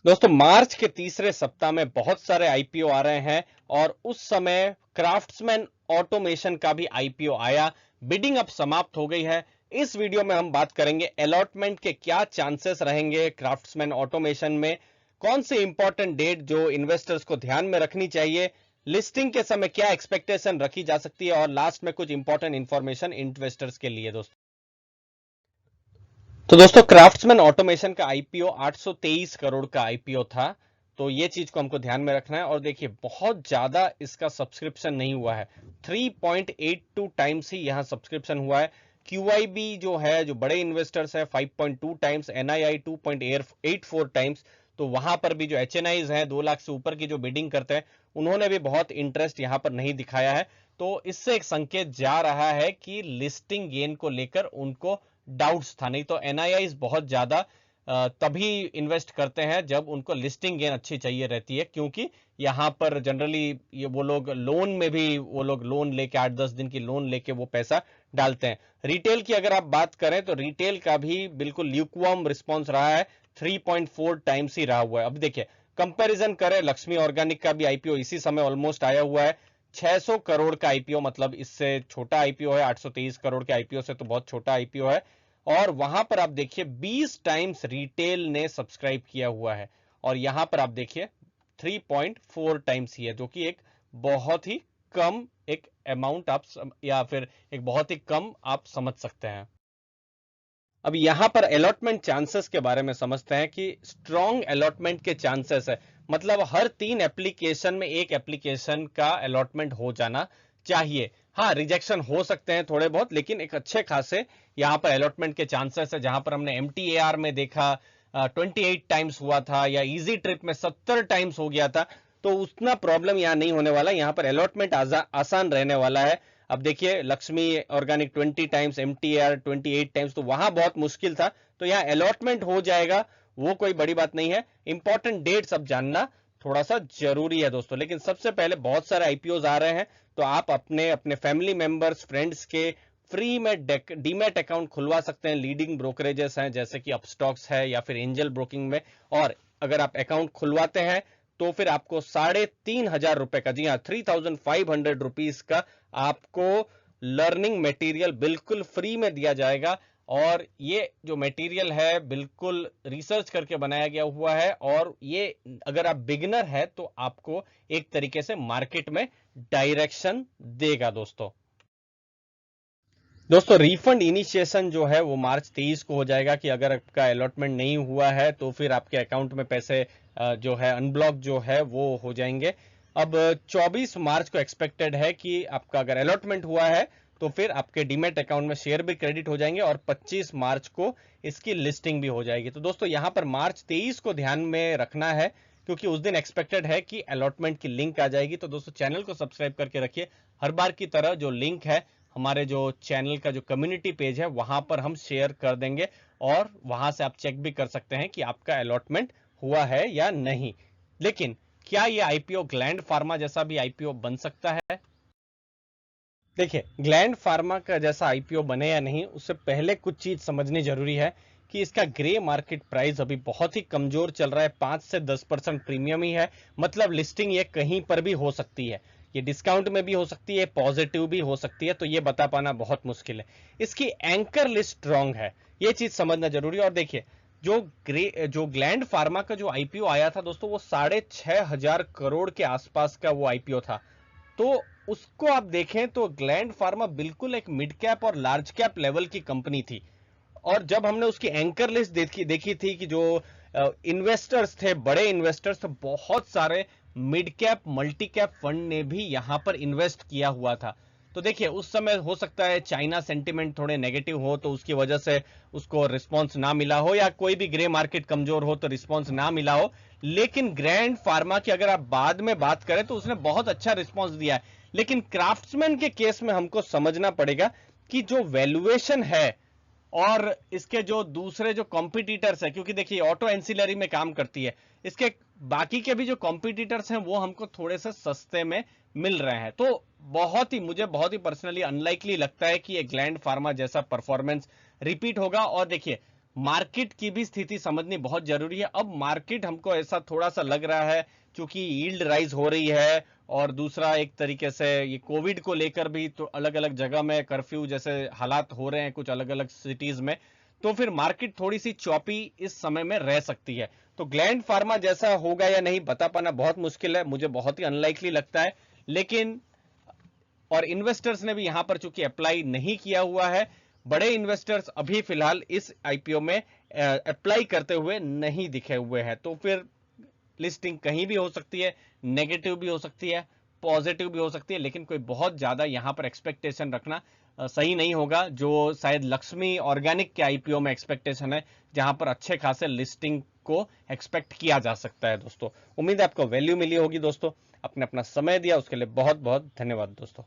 दोस्तों मार्च के तीसरे सप्ताह में बहुत सारे आईपीओ आ रहे हैं और उस समय क्राफ्ट्समैन ऑटोमेशन का भी आईपीओ आया। बिडिंग अब समाप्त हो गई है। इस वीडियो में हम बात करेंगे अलॉटमेंट के क्या चांसेस रहेंगे क्राफ्ट्समैन ऑटोमेशन में, कौन सी इंपॉर्टेंट डेट जो इन्वेस्टर्स को ध्यान में रखनी चाहिए, लिस्टिंग के समय क्या एक्सपेक्टेशन रखी जा सकती है और लास्ट में कुछ इंपॉर्टेंट इंफॉर्मेशन इन्वेस्टर्स के लिए। दोस्तों क्राफ्ट्समैन ऑटोमेशन का आईपीओ 823 करोड़ का आईपीओ था। तो ये चीज को हमको ध्यान में रखना है और देखिए बहुत ज्यादा इसका सब्सक्रिप्शन नहीं हुआ है। 3.82 टाइम्स ही यहाँ सब्सक्रिप्शन हुआ है। क्यूआईबी जो है, जो बड़े इन्वेस्टर्स है, 5.2 टाइम्स, एनआईआई 2.84 टाइम्स। तो वहां पर भी जो एचएनआईज हैं 2 लाख से ऊपर की जो बिडिंग करते हैं उन्होंने भी बहुत इंटरेस्ट यहाँ पर नहीं दिखाया है। तो इससे एक संकेत जा रहा है कि लिस्टिंग गेन को लेकर उनको डाउट्स था। नहीं तो एनआईआईज बहुत ज्यादा तभी इन्वेस्ट करते हैं जब उनको लिस्टिंग गेन अच्छी चाहिए रहती है, क्योंकि यहाँ पर जनरली ये वो लोग लोन में भी वो लोग लोन लेके 8-10 दिन की लोन लेके वो पैसा डालते हैं। रिटेल की अगर आप बात करें तो रिटेल का भी बिल्कुल ल्यूकवार्म रिस्पॉन्स रहा है। 3.4 टाइम्स ही रहा हुआ है। अब देखिए कंपैरिजन करें, लक्ष्मी ऑर्गेनिक का भी आईपीओ इसी समय ऑलमोस्ट आया हुआ है। 600 करोड़ का आईपीओ, मतलब इससे छोटा आईपीओ है। 823 करोड़ के आईपीओ से तो बहुत छोटा आईपीओ है। और वहां पर आप देखिए 20 टाइम्स रिटेल ने सब्सक्राइब किया हुआ है और यहां पर आप देखिए 3.4 टाइम्स ही है, जो कि एक बहुत ही कम एक अमाउंट आप या फिर एक बहुत ही कम आप समझ सकते हैं। अब यहां पर अलॉटमेंट चांसेस के बारे में समझते हैं कि स्ट्रॉन्ग अलॉटमेंट के चांसेस है, मतलब हर 3 एप्लीकेशन में एक एप्लीकेशन का अलॉटमेंट हो जाना चाहिए। हाँ, रिजेक्शन हो सकते हैं थोड़े बहुत, लेकिन एक अच्छे खासे यहां पर अलॉटमेंट के चांसेस है। जहां पर हमने एमटीएआर में देखा 28 टाइम्स हुआ था, या इजी ट्रिप में 70 टाइम्स हो गया था। तो उतना प्रॉब्लम यहाँ नहीं होने वाला। यहाँ पर अलॉटमेंट आसान रहने वाला है। अब देखिए Lakshmi organic 20 times, MTR 28 times, तो वहां बहुत मुश्किल था। तो यहाँ अलॉटमेंट हो जाएगा, वो कोई बड़ी बात नहीं है। इंपॉर्टेंट डेट्स अब जानना थोड़ा सा जरूरी है दोस्तों। लेकिन सबसे पहले बहुत सारे आईपीओ आ रहे हैं, तो आप अपने अपने फैमिली मेंबर्स, फ्रेंड्स के फ्री में डीमैट अकाउंट खुलवा सकते हैं। लीडिंग ब्रोकरेजेस हैं जैसे कि अपस्टॉक्स है या फिर एंजल ब्रोकिंग में। और अगर आप अकाउंट खुलवाते हैं तो फिर आपको 3,500 रुपए का, जी हाँ 3,500 रुपीज का आपको लर्निंग मटेरियल बिल्कुल फ्री में दिया जाएगा। और ये जो मटेरियल है बिल्कुल रिसर्च करके बनाया गया हुआ है, और ये अगर आप बिगिनर है तो आपको एक तरीके से मार्केट में डायरेक्शन देगा दोस्तों। रिफंड इनिशिएशन जो है वो मार्च 23 को हो जाएगा, कि अगर आपका अलॉटमेंट नहीं हुआ है तो फिर आपके अकाउंट में पैसे जो है अनब्लॉक जो है वो हो जाएंगे। अब 24 मार्च को एक्सपेक्टेड है कि आपका अगर अलॉटमेंट हुआ है तो फिर आपके डीमेट अकाउंट में शेयर भी क्रेडिट हो जाएंगे, और 25 मार्च को इसकी लिस्टिंग भी हो जाएगी। तो दोस्तों यहाँ पर मार्च 23 को ध्यान में रखना है, क्योंकि उस दिन एक्सपेक्टेड है कि अलॉटमेंट की लिंक आ जाएगी। तो दोस्तों चैनल को सब्सक्राइब करके रखिए। हर बार की तरह जो लिंक है हमारे जो चैनल का जो कम्युनिटी पेज है वहां पर हम शेयर कर देंगे, और वहां से आप चेक भी कर सकते हैं कि आपका अलॉटमेंट हुआ है या नहीं। लेकिन क्या ये आईपीओ ग्लैंड फार्मा जैसा भी आईपीओ बन सकता है? देखिए ग्लैंड फार्मा का जैसा आईपीओ बने या नहीं, उससे पहले कुछ चीज समझनी जरूरी है कि इसका ग्रे मार्केट प्राइस अभी बहुत ही कमजोर चल रहा है। 5 से 10% प्रीमियम ही है। मतलब लिस्टिंग ये कहीं पर भी हो सकती है। ये डिस्काउंट में भी हो सकती है, पॉजिटिव भी हो सकती है। तो ये बता पाना बहुत मुश्किल है। इसकी एंकर लिस्ट स्ट्रॉन्ग है, ये चीज समझना जरूरी है। और देखिए जो ग्लैंड फार्मा का जो आईपीओ आया था दोस्तों, वो 6,500 करोड़ के आसपास का वो आईपीओ था। तो उसको आप देखें तो ग्लैंड फार्मा बिल्कुल एक मिड कैप और लार्ज कैप लेवल की कंपनी थी। और जब हमने उसकी एंकर लिस्ट देखी थी कि जो इन्वेस्टर्स थे, बड़े इन्वेस्टर्स थे, बहुत सारे mid cap multi cap fund ने भी यहां पर इन्वेस्ट किया हुआ था। तो देखिए उस समय हो सकता है चाइना सेंटिमेंट थोड़े नेगेटिव हो, तो उसकी वजह से उसको रिस्पांस ना मिला हो, या कोई भी ग्रे मार्केट कमजोर हो तो रिस्पांस ना मिला हो। लेकिन ग्रैंड फार्मा की अगर आप बाद में बात करें तो उसने बहुत अच्छा रिस्पांस दिया है। लेकिन क्राफ्ट्समैन के केस में हमको समझना पड़ेगा कि जो वैल्यूएशन है और इसके जो दूसरे जो कॉम्पिटिटर्स है, क्योंकि देखिए ऑटो एंसिलरी में काम करती है, इसके बाकी के भी जो कॉम्पिटिटर्स हैं वो हमको थोड़े से सस्ते में मिल रहे हैं। तो मुझे बहुत ही पर्सनली अनलाइकली लगता है कि ये ग्लैंड फार्मा जैसा परफॉर्मेंस रिपीट होगा। और देखिए मार्केट की भी स्थिति समझनी बहुत जरूरी है। अब मार्केट हमको ऐसा थोड़ा सा लग रहा है क्योंकि यील्ड राइज हो रही है, और दूसरा एक तरीके से ये कोविड को लेकर भी तो अलग अलग जगह में कर्फ्यू जैसे हालात हो रहे हैं कुछ अलग अलग सिटीज में, तो फिर मार्केट थोड़ी सी चौपी इस समय में रह सकती है। तो ग्लैंड फार्मा जैसा होगा या नहीं बता पाना बहुत मुश्किल है, मुझे बहुत ही अनलाइकली लगता है। लेकिन और इन्वेस्टर्स ने भी यहां पर चूंकि अप्लाई नहीं किया हुआ है, बड़े इन्वेस्टर्स अभी फिलहाल इस आईपीओ में अप्लाई करते हुए नहीं दिखे हुए हैं। तो फिर लिस्टिंग कहीं भी हो सकती है, नेगेटिव भी हो सकती है, पॉजिटिव भी हो सकती है, लेकिन कोई बहुत ज्यादा यहां पर एक्सपेक्टेशन रखना सही नहीं होगा, जो शायद लक्ष्मी ऑर्गेनिक के आईपीओ में एक्सपेक्टेशन है, जहां पर अच्छे खासे लिस्टिंग को एक्सपेक्ट किया जा सकता है। दोस्तों उम्मीद है आपको वैल्यू मिली होगी। दोस्तों अपने अपना समय दिया उसके लिए बहुत बहुत धन्यवाद दोस्तों।